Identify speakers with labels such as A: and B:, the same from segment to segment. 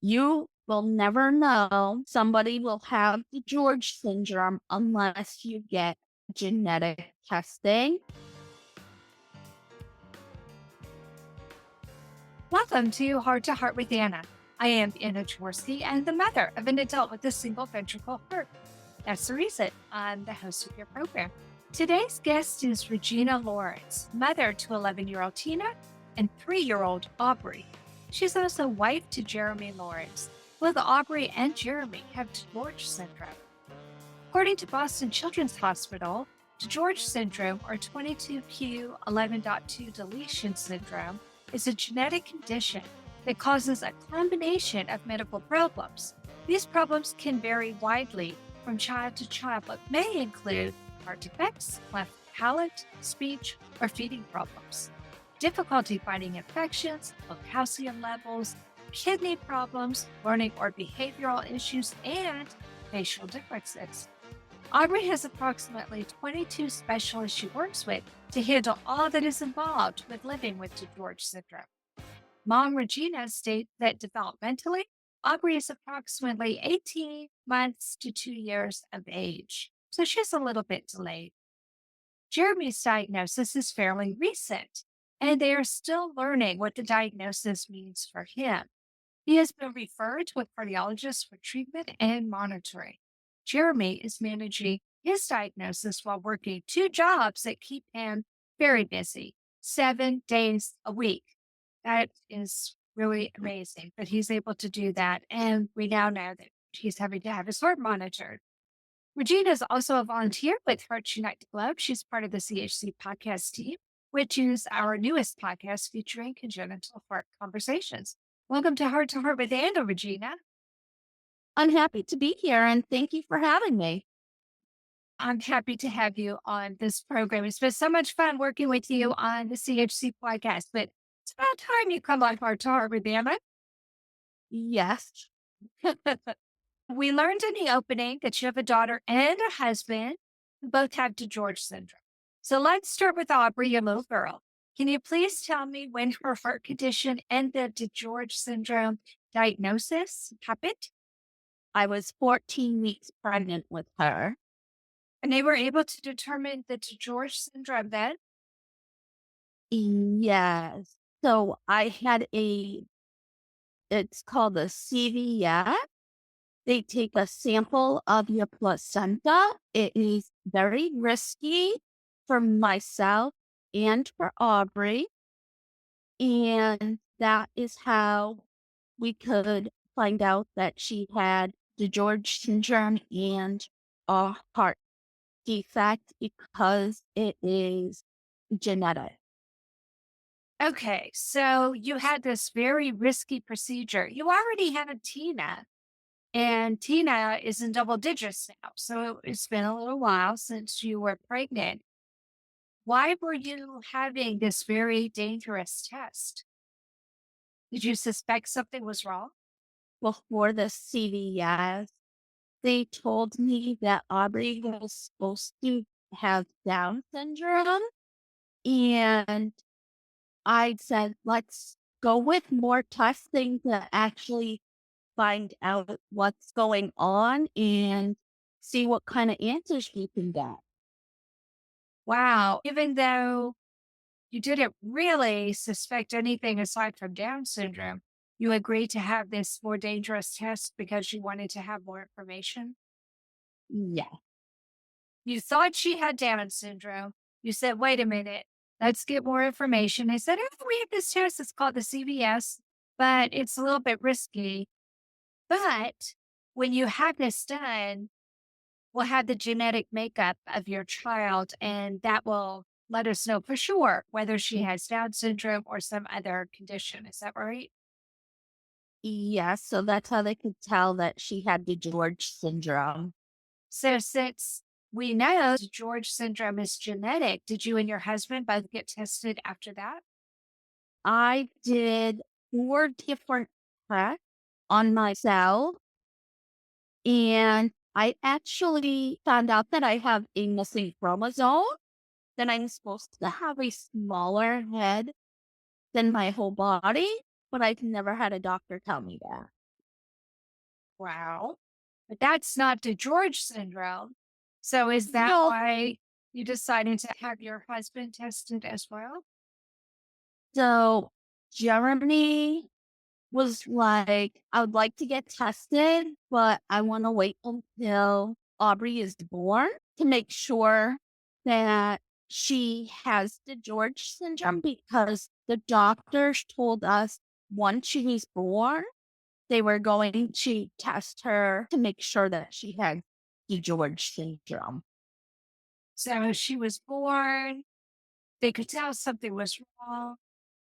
A: You will never know somebody will have the George syndrome unless you get genetic testing.
B: Welcome to Heart to Heart with Anna. I am Anna Jaworski and the mother of an adult with a single ventricle heart. That's the reason I'm the host of your program. Today's guest is Regina Lawrence, mother to 11-year-old Tina and 3-year-old Aubrey. She's also wife to Jeremy Lawrence. Both Aubrey and Jeremy have DiGeorge syndrome. According to Boston Children's Hospital, DiGeorge syndrome, or 22q11.2 deletion syndrome, is a genetic condition that causes a combination of medical problems. These problems can vary widely from child to child, but may include heart defects, cleft palate, speech, or feeding problems, difficulty fighting infections, low calcium levels, kidney problems, learning or behavioral issues, and facial differences. Aubrey has approximately 22 specialists she works with to handle all that is involved with living with DiGeorge syndrome. Mom Regina states that developmentally, Aubrey is approximately 18 months to 2 years of age, so she's a little bit delayed. Jeremy's diagnosis is fairly recent, and they are still learning what the diagnosis means for him. He has been referred to a cardiologist for treatment and monitoring. Jeremy is managing his diagnosis while working 2 jobs that keep him very busy, 7 days a week. That is really amazing that he's able to do that. And we now know that he's having to have his heart monitored. Regina is also a volunteer with Hearts Unite the Globe. She's part of the CHC podcast team, which is our newest podcast featuring congenital heart conversations. Welcome to Heart with Anna, Regina.
A: I'm happy to be here and thank you for having me.
B: I'm happy to have you on this program. It's been so much fun working with you on the CHC podcast, but it's about time you come on Heart to Heart with Anna.
A: Yes.
B: We learned in the opening that you have a daughter and a husband who both have DiGeorge syndrome. So let's start with Aubrey, your little girl. Can you please tell me when her heart condition and the DiGeorge syndrome diagnosis happened?
A: I was 14 weeks pregnant with her.
B: And they were able to determine the DiGeorge syndrome then?
A: Yes. So I had it's called a CVS. They take a sample of your placenta. It is very risky for myself and for Aubrey. And that is how we could find out that she had DiGeorge syndrome and a heart defect because it is genetic.
B: Okay, so you had this very risky procedure. You already had Tina, and Tina is in double digits now. So it's been a little while since you were pregnant. Why were you having this very dangerous test? Did you suspect something was wrong?
A: Before the CVS, they told me that Aubrey was supposed to have Down syndrome. And I said, let's go with more testing to actually find out what's going on and see what kind of answers we can get.
B: Wow. Even though you didn't really suspect anything aside from Down syndrome, you agreed to have this more dangerous test because you wanted to have more information?
A: Yeah.
B: You thought she had Down syndrome. You said, wait a minute, let's get more information. They said, oh, we have this test. It's called the CVS, but it's a little bit risky. But when you have this done, we'll have the genetic makeup of your child, and that will let us know for sure whether she has Down syndrome or some other condition. Is that right?
A: Yes. So that's how they could tell that she had DiGeorge syndrome.
B: So since we know George syndrome is genetic, did you and your husband both get tested after that?
A: I did 4 different tests on myself, and I actually found out that I have a missing chromosome, that I'm supposed to have a smaller head than my whole body, but I've never had a doctor tell me that.
B: Wow. But that's not DiGeorge syndrome. So is that
A: No,
B: why you decided to have your husband tested as well?
A: so Jeremy was like, I would like to get tested, but I want to wait until Aubrey is born to make sure that she has the George syndrome because the doctors told us once she was born, they were going to test her to make sure that she had the George syndrome.
B: So she was born, they could tell something was wrong,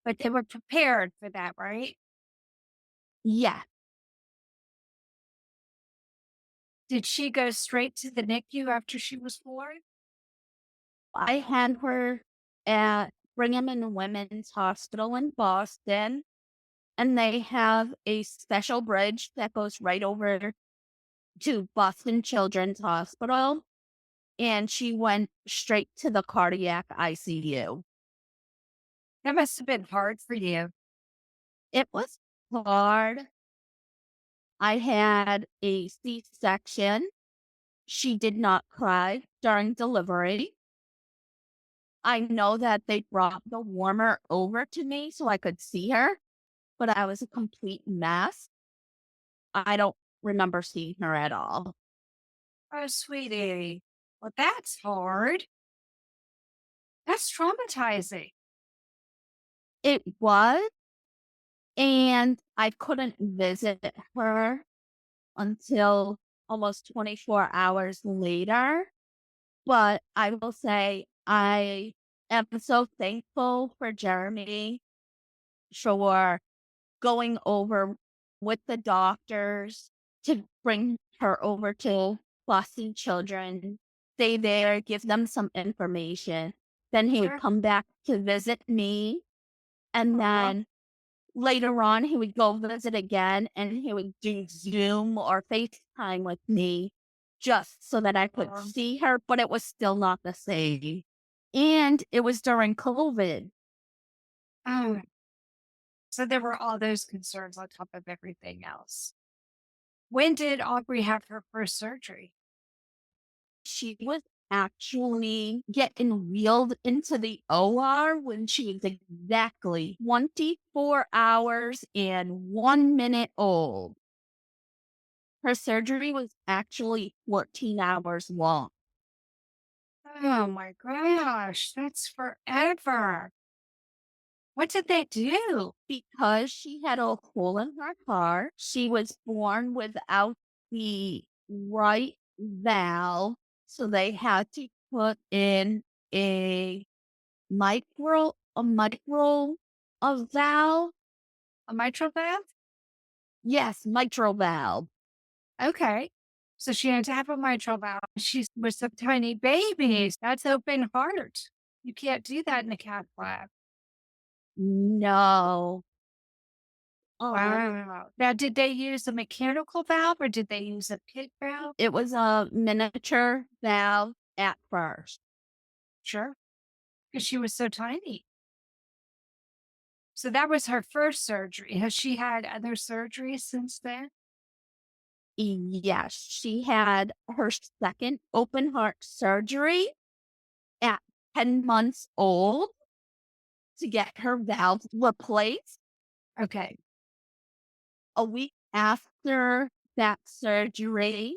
B: but they were prepared for that, right?
A: Yeah,
B: Did she go straight to the NICU after she was born?
A: I had her at Brigham and Women's Hospital in Boston, and they have a special bridge that goes right over to Boston Children's Hospital, and she went straight to the cardiac ICU.
B: That must have been hard for you.
A: It was hard. I had a C-section. She did not cry during delivery. I know that they brought the warmer over to me so I could see her, but I was a complete mess. I don't remember seeing her at all.
B: Oh, sweetie. Well, that's hard. That's traumatizing.
A: It was, and I couldn't visit her until almost 24 hours later. But I will say I am so thankful for Jeremy for going over with the doctors to bring her over to Boston Children, stay there, give them some information. Then he would
B: Sure.
A: come back to visit me. And
B: Aw.
A: then later on, he would go visit again and he would do Zoom or FaceTime with me just so that I could
B: Um,
A: see her, but it was still not the same. And it was during COVID.
B: oh, so there were all those concerns on top of everything else. When did Aubrey have her first surgery?
A: She was actually getting wheeled into the OR when she was exactly 24 hours and 1 minute old. Her surgery was actually 14 hours long.
B: Oh my gosh, that's forever. What did they do?
A: Because she had a hole in her heart, she was born without the right valve. So they had to put in a micro a valve.
B: A mitral valve?
A: Yes, mitral valve.
B: Okay. So she had to have a mitral valve. She was a tiny baby. That's open heart. You can't do that in a cath lab.
A: No. Um,
B: Wow. Now, did they use a mechanical valve or did they use a pit valve?
A: it was a miniature valve at first.
B: Sure. Because she was so tiny. So that was her first surgery. Has she had other surgeries since then?
A: Yes, she had her second open heart surgery at 10 months old to get her valve replaced.
B: Okay.
A: A week after that surgery,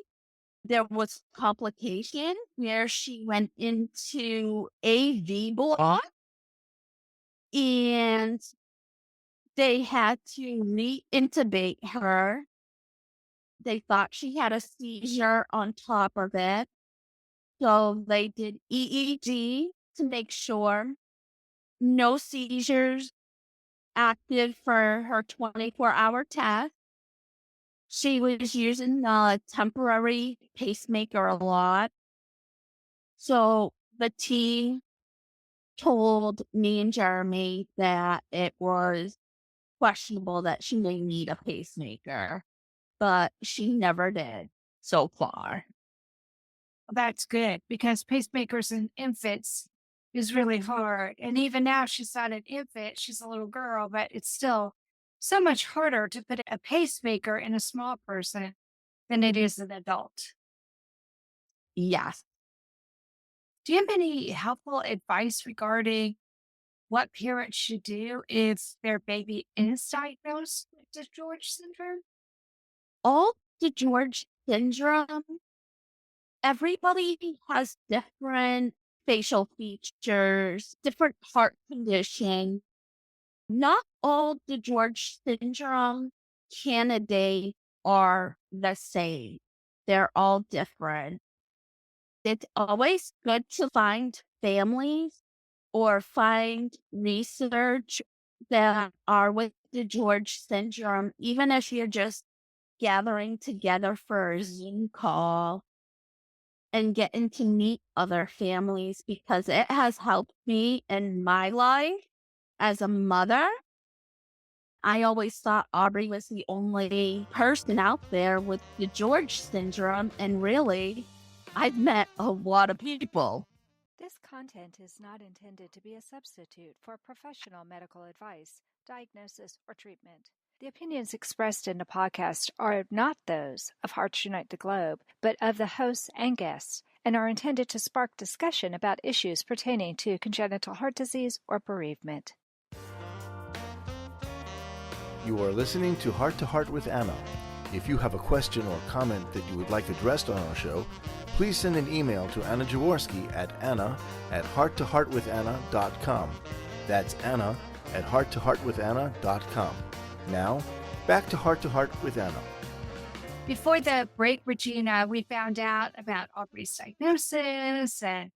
A: there was complication where she went into AV block and they had to re-intubate her. They thought she had a seizure on top of it. So they did EEG to make sure no seizures active for her 24-hour test. She was using the temporary pacemaker a lot. So the team told me and Jeremy that it was questionable that she may need a pacemaker, but she never did so far.
B: Well, that's good because pacemakers in infants is really hard. And even now, she's not an infant, she's a little girl, but it's still so much harder to put a pacemaker in a small person. than it is an adult.
A: Yes.
B: Do you have any helpful advice regarding what parents should do if their baby is diagnosed with DiGeorge syndrome?
A: All DiGeorge syndrome, everybody has different facial features, different heart condition. Not all DiGeorge syndrome candidates are the same. They're all different. It's always good to find families or find research that are with DiGeorge syndrome, even if you're just gathering together for a Zoom call and getting to meet other families because it has helped me in my life as a mother. I always thought Aubrey was the only person out there with the George syndrome, and really, I've met a lot of people.
C: This content is not intended to be a substitute for professional medical advice, diagnosis, or treatment. The opinions expressed in the podcast are not those of Hearts Unite the Globe, but of the hosts and guests, and are intended to spark discussion about issues pertaining to congenital heart disease or bereavement.
D: You are listening to Heart with Anna. If you have a question or comment that you would like addressed on our show, please send an email to Anna Jaworski at anna@hearttoheartwithanna.com. That's anna@hearttoheartwithanna.com. Now, back to Heart with Anna.
B: Before the break, Regina, we found out about Aubrey's diagnosis, and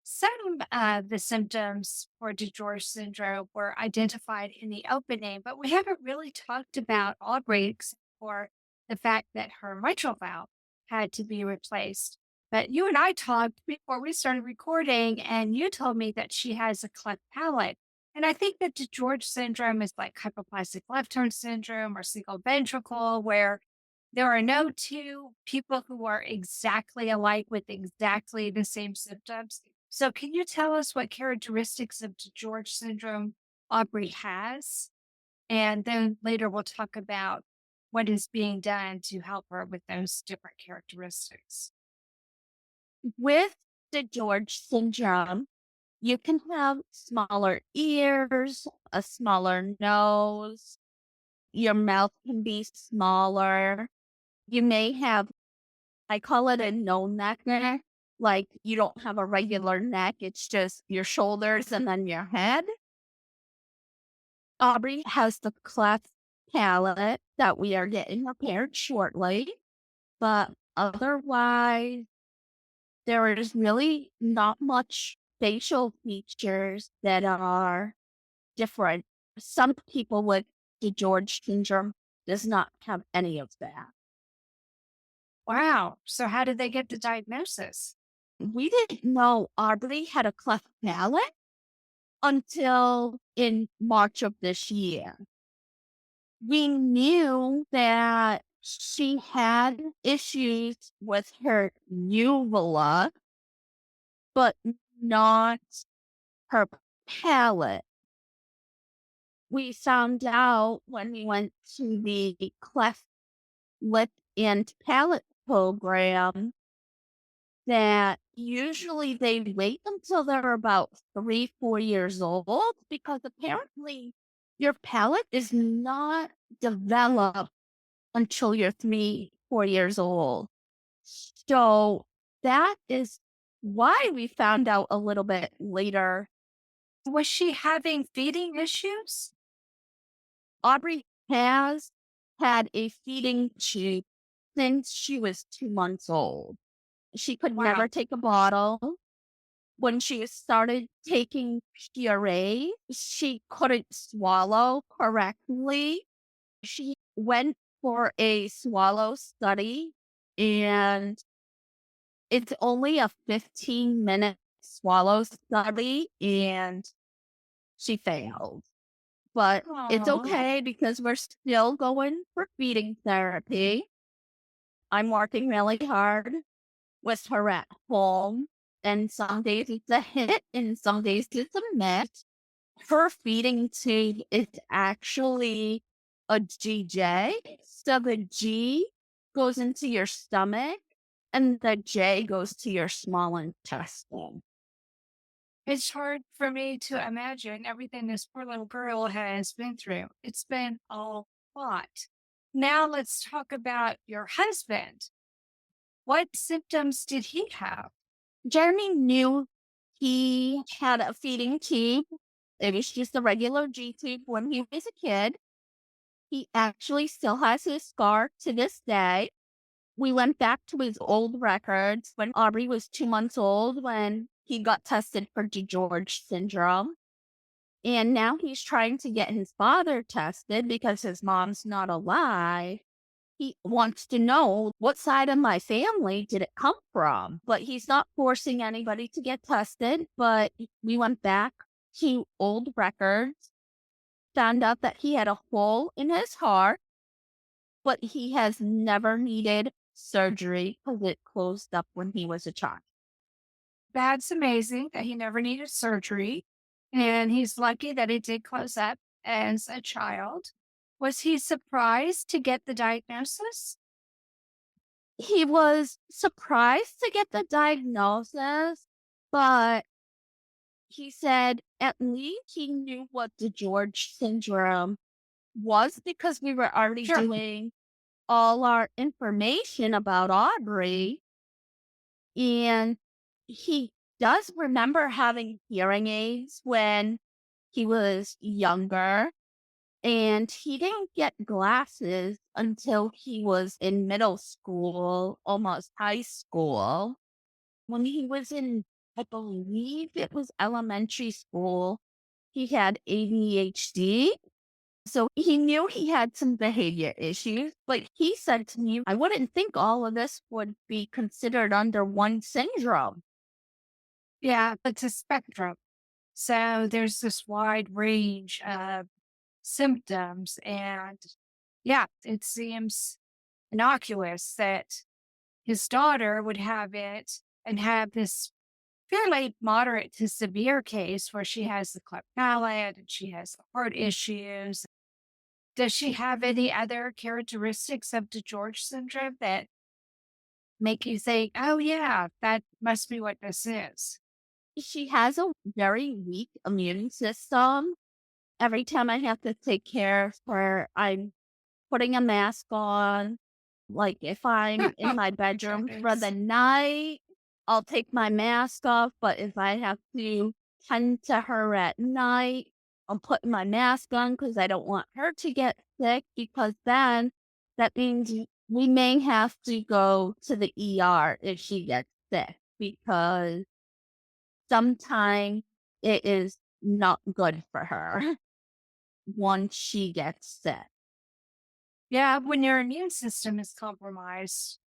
B: some of the symptoms for DiGeorge syndrome were identified in the opening, but we haven't really talked about Aubrey except for the fact that her mitral valve had to be replaced. But you and I talked before we started recording, and you told me that she has a cleft palate. And I think that DiGeorge syndrome is like hypoplastic left heart syndrome or single ventricle, where there are no two people who are exactly alike with exactly the same symptoms. So, can you tell us what characteristics of DiGeorge syndrome Aubrey has? And then later we'll talk about what is being done to help her with those different characteristics.
A: With the George syndrome, you can have smaller ears, a smaller nose, your mouth can be smaller. You may have, I call it a no neck neck, like you don't have a regular neck, it's just your shoulders and then your head. Aubrey has the cleft palate that we are getting repaired shortly, but otherwise, there is really not much facial features that are different. Some people with DiGeorge syndrome does not have any of that.
B: Wow. So, how did they get the diagnosis?
A: We didn't know Aubrey had a cleft palate until in March of this year. We knew that she had issues with her uvula, but not her palate. We found out when we went to the cleft lip and palate program that usually they wait until they're about 3, 4 years old because apparently your palate is not developed until you're 3, 4 years old. So that is why we found out a little bit later.
B: Was she having feeding issues?
A: Aubrey has had a feeding tube since she was 2 months old. She could
B: Wow.
A: never take a bottle. When she started taking puree, she couldn't swallow correctly. She went for a swallow study, and it's only a 15-minute swallow study, and she failed. But it's
B: Aw.
A: okay because we're still going for feeding therapy. I'm working really hard with her at home. And some days it's a hit and some days it's a miss. Her feeding tube is actually a GJ. So the G goes into your stomach, and the J goes to your small intestine.
B: It's hard for me to imagine everything this poor little girl has been through. It's been a lot. Now let's talk about your husband. What symptoms did he have?
A: Jeremy knew he had a feeding tube. It was just a regular G tube when he was a kid. He actually still has his scar to this day. We went back to his old records when Aubrey was 2 months old when he got tested for DiGeorge syndrome. And now he's trying to get his father tested because his mom's not alive. He wants to know what side of my family did it come from, but he's not forcing anybody to get tested. But we went back to old records, found out that he had a hole in his heart, but he has never needed surgery because it closed up when he was a child.
B: That's amazing that he never needed surgery. And he's lucky that it did close up as a child. Was he surprised to get the diagnosis?
A: He was surprised to get the diagnosis, but he said at least he knew what DiGeorge syndrome was because we were already
B: Sure.
A: doing all our information about Aubrey. And he does remember having hearing aids when he was younger. And he didn't get glasses until he was in middle school, almost high school. When he was in, I believe it was elementary school, he had ADHD. So he knew he had some behavior issues, but he said to me, I wouldn't think all of this would be considered under one syndrome.
B: Yeah, it's a spectrum. So there's this wide range of symptoms. And yeah, it seems innocuous that his daughter would have it and have this fairly moderate to severe case where she has the cleft palate and she has the heart issues. Does she have any other characteristics of DiGeorge syndrome that make you think, oh, yeah, that must be what this is?
A: She has a very weak immune system. Every time I have to take care of her, I'm putting a mask on. Like if I'm in my bedroom for the night, I'll take my mask off. But if I have to tend to her at night, I'm putting my mask on because I don't want her to get sick because then that means we may have to go to the ER if she gets sick because sometimes it is not good for her once she gets sick.
B: Yeah, when your immune system is compromised,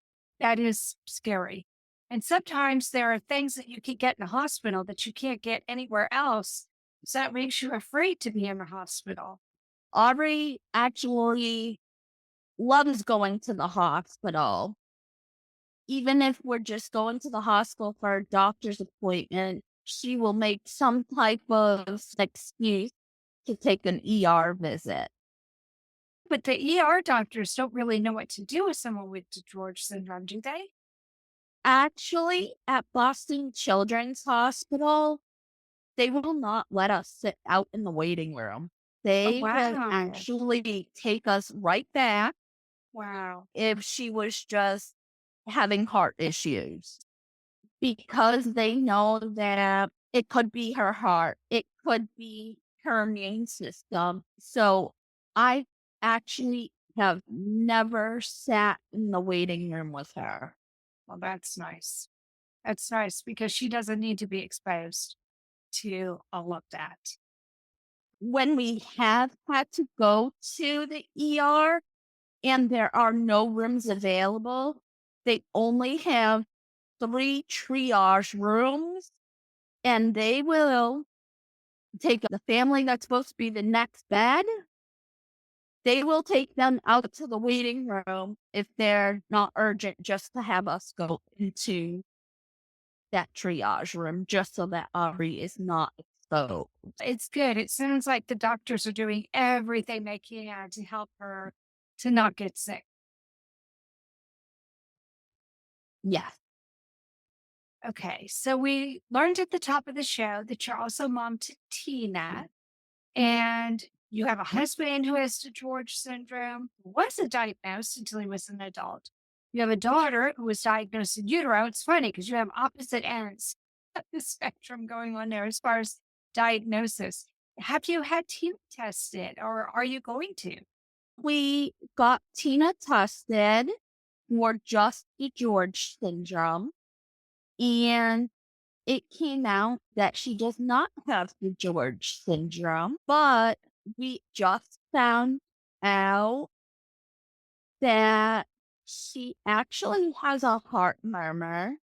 B: that is scary. And sometimes there are things that you can get in the hospital that you can't get anywhere else. So that makes you afraid to be in the hospital.
A: Aubrey actually loves going to the hospital. Even if we're just going to the hospital for a doctor's appointment, she will make some type of excuse to take an ER visit.
B: But the ER doctors don't really know what to do with someone with DiGeorge syndrome, do they?
A: Actually, at Boston Children's Hospital, they will not let us sit out in the waiting room.
B: Oh,
A: They would
B: wow.
A: actually take us right back
B: Wow.
A: if she was just having heart issues because they know that it could be her heart, it could be her immune system. So I actually have never sat in the waiting room with her.
B: Well, that's nice. That's nice because she doesn't need to be exposed to all of that.
A: When we have had to go to the ER and there are no rooms available, they only have 3 triage rooms, and they will take the family that's supposed to be the next bed. They will take them out to the waiting room if they're not urgent, just to have us go into that triage room just so that Aubrey is not exposed.
B: It's good. It sounds like the doctors are doing everything they can to help her to not get sick.
A: Yes.
B: Okay, so we learned at the top of the show that you're also mom to Tina, and you have a husband who has DiGeorge syndrome, who wasn't diagnosed until he was an adult. You have a daughter who was diagnosed in utero. It's funny because you have opposite ends of the spectrum going on there as far as diagnosis. Have you had Tina tested or are you going to?
A: We got Tina tested for just DiGeorge syndrome, and it came out that she does not have DiGeorge syndrome, but we just found out that she actually has a heart murmur.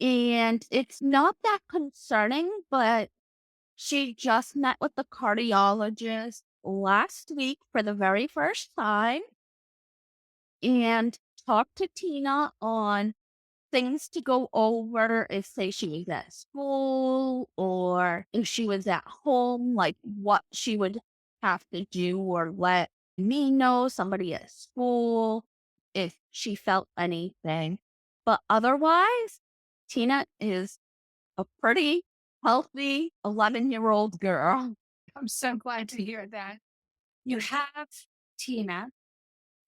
A: And it's not that concerning, but she just met with the cardiologist last week for the very first time and talked to Tina on things to go over if, say, she was at school or if she was at home, like what she would have to do or let me know, somebody at school, if she felt anything. But otherwise, Tina is a pretty healthy 11-year-old girl.
B: I'm so glad to hear that. You have Tina,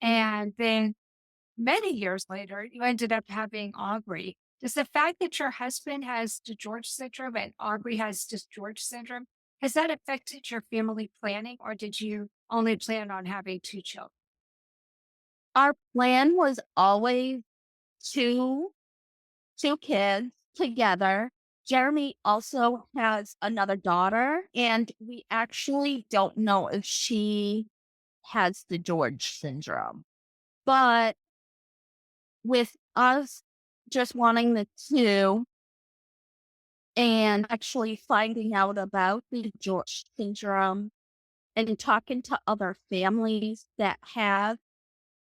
B: and then many years later, you ended up having Aubrey. Does the fact that your husband has DiGeorge syndrome and Aubrey has DiGeorge syndrome, has that affected your family planning, or did you only plan on having two children?
A: Our plan was always two two kids together. Jeremy also has another daughter, and we actually don't know if she has the George syndrome. But with us just wanting the two and actually finding out about the George syndrome and talking to other families that have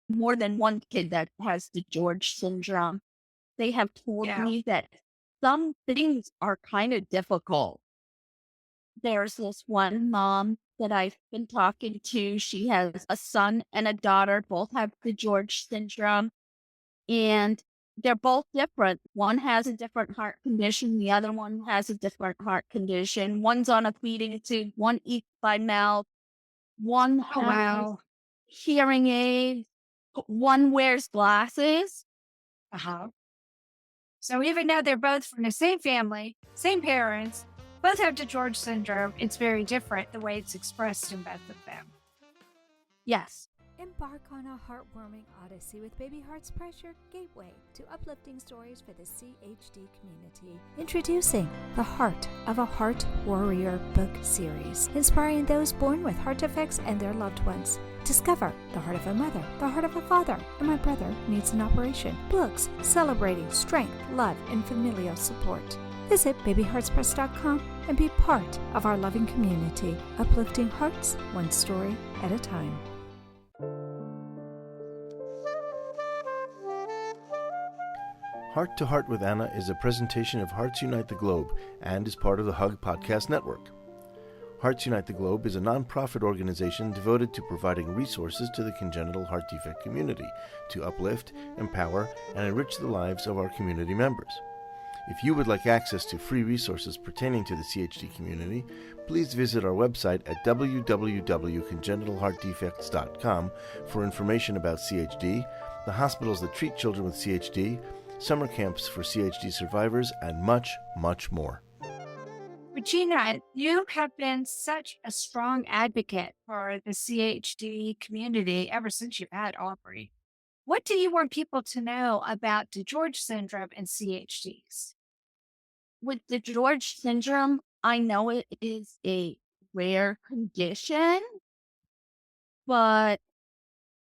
A: more than one kid that has the George syndrome, they have told
B: Yeah.
A: me that some things are kind of difficult. There's this one mom that I've been talking to. She has a son and a daughter, both have the George syndrome, and they're both different. One has a different heart condition, the other one has a different heart condition. One's on a feeding tube, one eats by mouth, one
B: Oh,
A: has
B: wow.
A: hearing aids, one wears glasses.
B: Uh-huh. So even though they're both from the same family, same parents, both have DiGeorge syndrome, it's very different the way it's expressed in both of them.
A: Yes.
C: Embark on a heartwarming odyssey with Baby Heart's Pressure Gateway to uplifting stories for the CHD community. Introducing the Heart of a Heart Warrior book series, inspiring those born with heart defects and their loved ones. Discover the heart of a mother, the heart of a father, and my brother needs an operation. Books celebrating strength, love, and familial support. Visit babyheartspress.com and be part of our loving community, uplifting hearts one story at a time.
D: Heart to Heart with Anna is a presentation of Hearts Unite the Globe and is part of the Hug Podcast Network. Hearts Unite the Globe is a non-profit organization devoted to providing resources to the congenital heart defect community to uplift, empower, and enrich the lives of our community members. If you would like access to free resources pertaining to the CHD community, please visit our website at www.congenitalheartdefects.com for information about CHD, the hospitals that treat children with CHD, summer camps for CHD survivors, and much, much more.
B: Regina, you have been such a strong advocate for the CHD community ever since you've had Aubrey. What do you want people to know about DiGeorge syndrome and CHDs?
A: With the George syndrome, I know it is a rare condition, but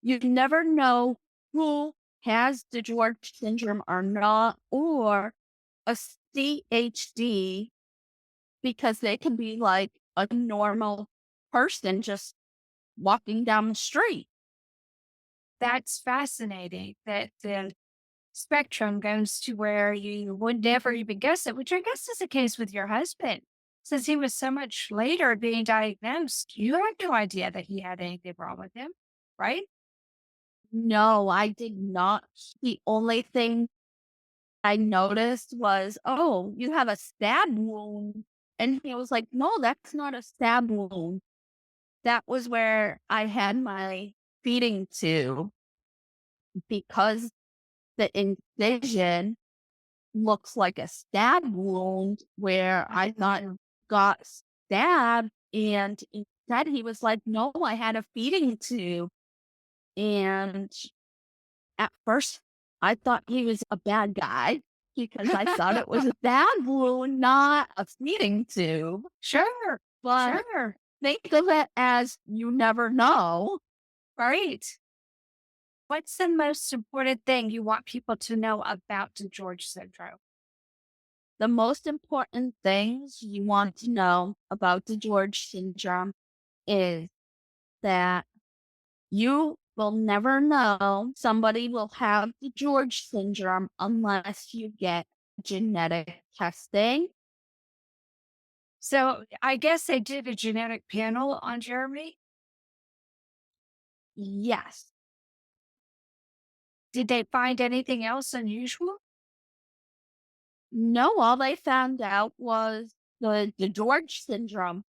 A: you never know who has the George syndrome or not, or a CHD, because they can be like a normal person just walking down the street.
B: That's fascinating that the spectrum goes to where you would never even guess it, which I guess is the case with your husband. Since he was so much later being diagnosed, you had no idea that he had anything wrong with him, right?
A: No, I did not. The only thing I noticed was, "Oh, you have a stab wound." And he was like, "No, that's not a stab wound. That was where I had my feeding tube because the incision looks like a stab wound where I thought got stabbed." And instead he was like, "No, I had a feeding tube." And at first I thought he was a bad guy because I thought it was a stab wound, not a feeding tube.
B: Sure.
A: But
B: Sure.
A: think of it as you never know.
B: Right. What's the most important thing you want people to know about DiGeorge syndrome?
A: The most important things you want to know about the George syndrome is that you will never know somebody will have the George syndrome unless you get genetic testing.
B: So I guess they did a genetic panel on Jeremy.
A: Yes.
B: Did they find anything else unusual?
A: No, all they found out was the George syndrome.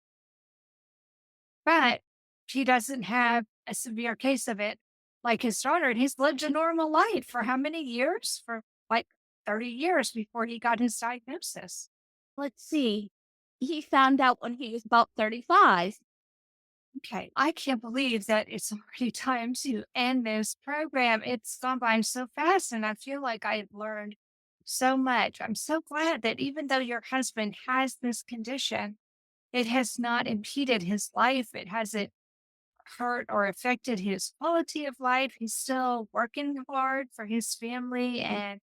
B: But he doesn't have a severe case of it like his daughter, and he's lived a normal life for how many years? For like 30 years before he got his diagnosis.
A: Let's see. He found out when he was about 35.
B: Okay. I can't believe that it's already time to end this program. It's gone by so fast, and I feel like I've learned so much. I'm so glad that even though your husband has this condition, it has not impeded his life. It hasn't hurt or affected his quality of life. He's still working hard for his family, and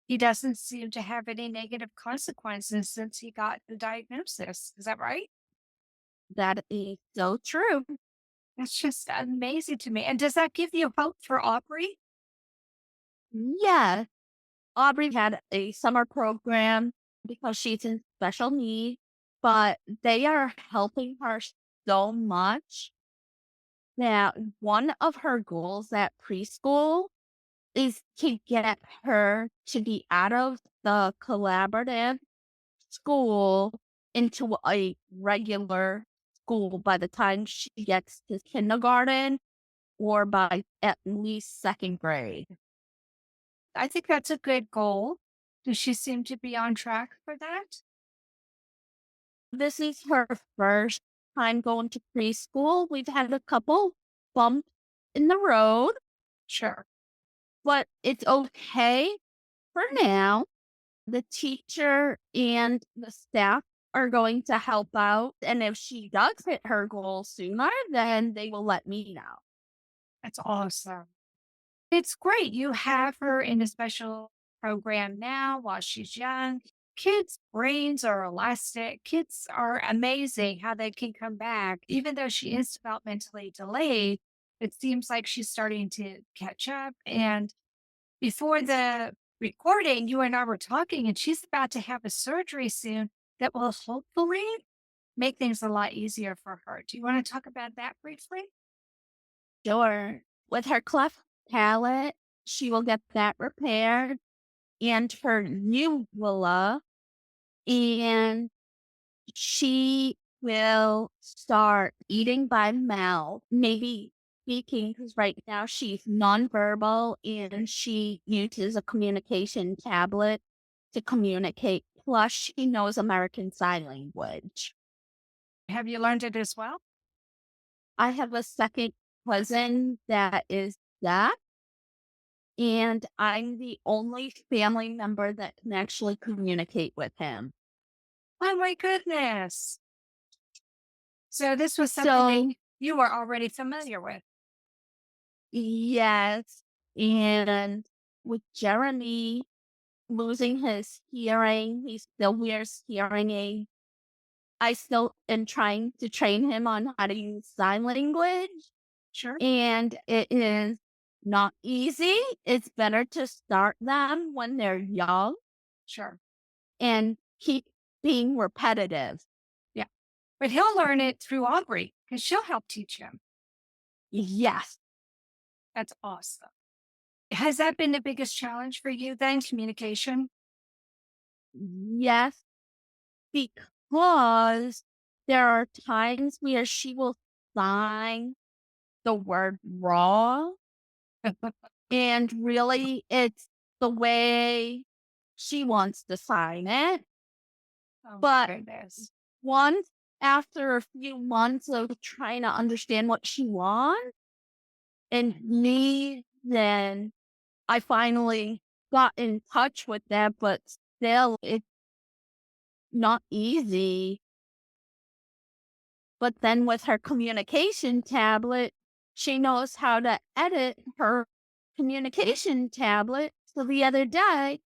B: he doesn't seem to have any negative consequences since he got the diagnosis. Is that right?
A: That is so true.
B: That's just amazing to me. And does that give you hope for Aubrey?
A: Yeah. Aubrey had a summer program because she's in special need, but they are helping her so much that one of her goals at preschool is to get her to be out of the collaborative school into a regular school by the time she gets to kindergarten or by at least second grade.
B: I think that's a good goal. Does she seem to be on track for that?
A: This is her first time going to preschool. We've had a couple bumps in the road,
B: Sure.
A: but it's okay for now. The teacher and the staff are going to help out. And if she does hit her goal sooner, then they will let me know.
B: That's awesome. It's great. You have her in a special program now while she's young. Kids' brains are elastic. Kids are amazing how they can come back. Even though she is developmentally delayed, it seems like she's starting to catch up. And before the recording, you and I were talking, and she's about to have a surgery soon that will hopefully make things a lot easier for her. Do you want to talk about that briefly?
A: Sure. With her cleft palate, she will get that repaired and her uvula, and she will start eating by mouth, maybe speaking, because right now she's nonverbal and she uses a communication tablet to communicate. Plus, she knows American Sign Language.
B: Have you learned it as well?
A: I have a second cousin that is deaf, and I'm the only family member that can actually communicate with him.
B: Oh my goodness. So this was
A: So,
B: something you were already familiar with.
A: yes, and with Jeremy losing his hearing, he still wears hearing aid. I still am trying to train him on how to use sign language,
B: Sure.
A: and it is not easy. It's better to start them when they're young
B: Sure.
A: and keep being repetitive.
B: Yeah. But he'll learn it through Aubrey because she'll help teach him.
A: Yes.
B: That's awesome. Has that been the biggest challenge for you then, communication?
A: Yes, because there are times where she will sign the word raw, and really it's the way she wants to sign it.
B: Oh,
A: But
B: goodness.
A: once after a few months of trying to understand what she wants and needs, then I finally got in touch with that, but still it's not easy. But then with her communication tablet, she knows how to edit her communication tablet. So the other day,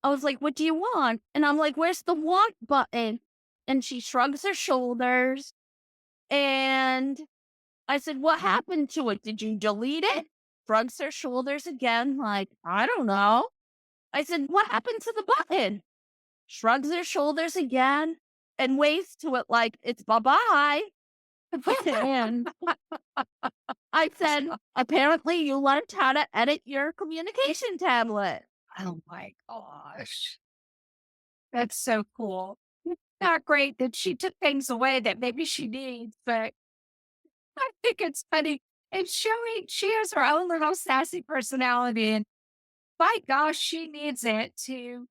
A: I was like, "What do you want?" And I'm like, "Where's the want button?" And she shrugs her shoulders. And I said, "What happened to it? Did you delete it?" Shrugs her shoulders again, like, "I don't know." I said, "What happened to the button?" Shrugs her shoulders again and waves to it like it's bye-bye. And I said, "Apparently you learned how to edit your communication tablet."
B: Oh my gosh. That's so cool. Not great that she took things away that maybe she needs, but I think it's funny. It's showing she has her own little sassy personality, and by gosh, she needs it to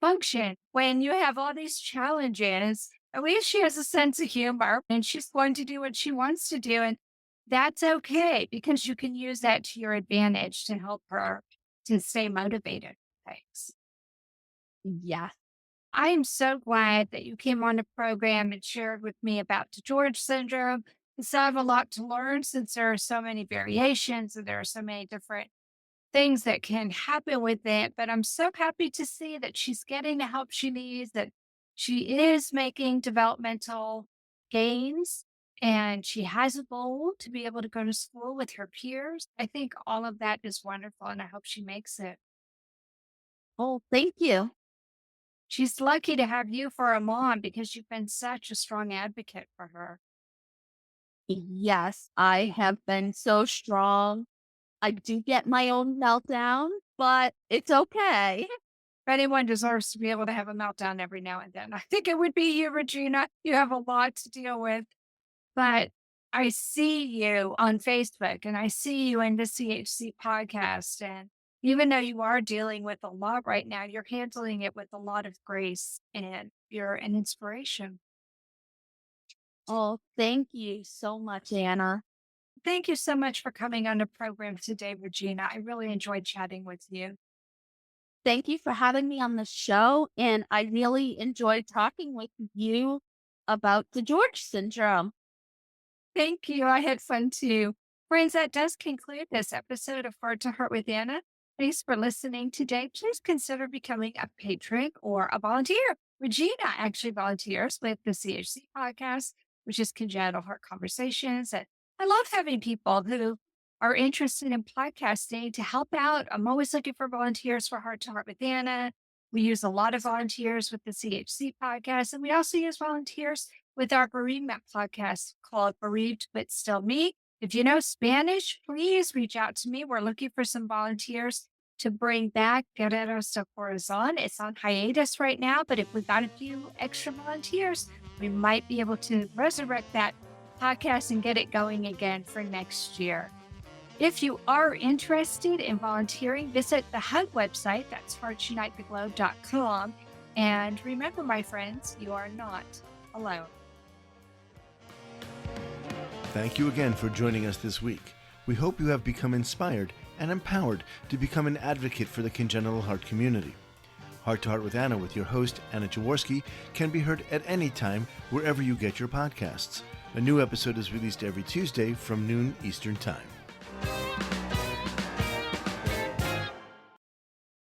B: function. When you have all these challenges, at least she has a sense of humor and she's going to do what she wants to do. And that's okay because you can use that to your advantage to help her to stay motivated. Thanks.
A: Yes.
B: I am so glad that you came on the program and shared with me about DiGeorge syndrome. So I have a lot to learn since there are so many variations and there are so many different things that can happen with it. But I'm so happy to see that she's getting the help she needs, that she is making developmental gains, and she has a goal to be able to go to school with her peers. I think all of that is wonderful, and I hope she makes it.
A: Oh, thank you.
B: She's lucky to have you for a mom because you've been such a strong advocate for her.
A: Yes, I have been so strong. I do get my own meltdown, but it's okay.
B: If anyone deserves to be able to have a meltdown every now and then, I think it would be you, Regina. You have a lot to deal with. But I see you on Facebook and I see you in the CHC podcast. And even though you are dealing with a lot right now, you're handling it with a lot of grace and you're an inspiration.
A: Oh, thank you so much, Anna.
B: Thank you so much for coming on the program today, Regina. I really enjoyed chatting with you.
A: Thank you for having me on the show. And I really enjoyed talking with you about the George syndrome.
B: Thank you. I had fun too. Friends, that does conclude this episode of Heart to Heart with Anna. Thanks for listening today. Please consider becoming a patron or a volunteer. Regina actually volunteers with the CHC podcast, which is Congenital Heart Conversations. And I love having people who are interested in podcasting to help out. I'm always looking for volunteers for Heart to Heart with Anna. We use a lot of volunteers with the CHC podcast, and we also use volunteers with our bereavement podcast called Bereaved But Still Me. If you know Spanish, please reach out to me. We're looking for some volunteers to bring back Guerreros del Corazon. It's on hiatus right now, but if we got a few extra volunteers, we might be able to resurrect that podcast and get it going again for next year. If you are interested in volunteering, visit the HUG website. That's heartsunitetheglobe.com. And remember, my friends, you are not alone.
D: Thank you again for joining us this week. We hope you have become inspired and empowered to become an advocate for the congenital heart community. Heart to Heart with Anna with your host, Anna Jaworski, can be heard at any time wherever you get your podcasts. A new episode is released every Tuesday from noon Eastern Time.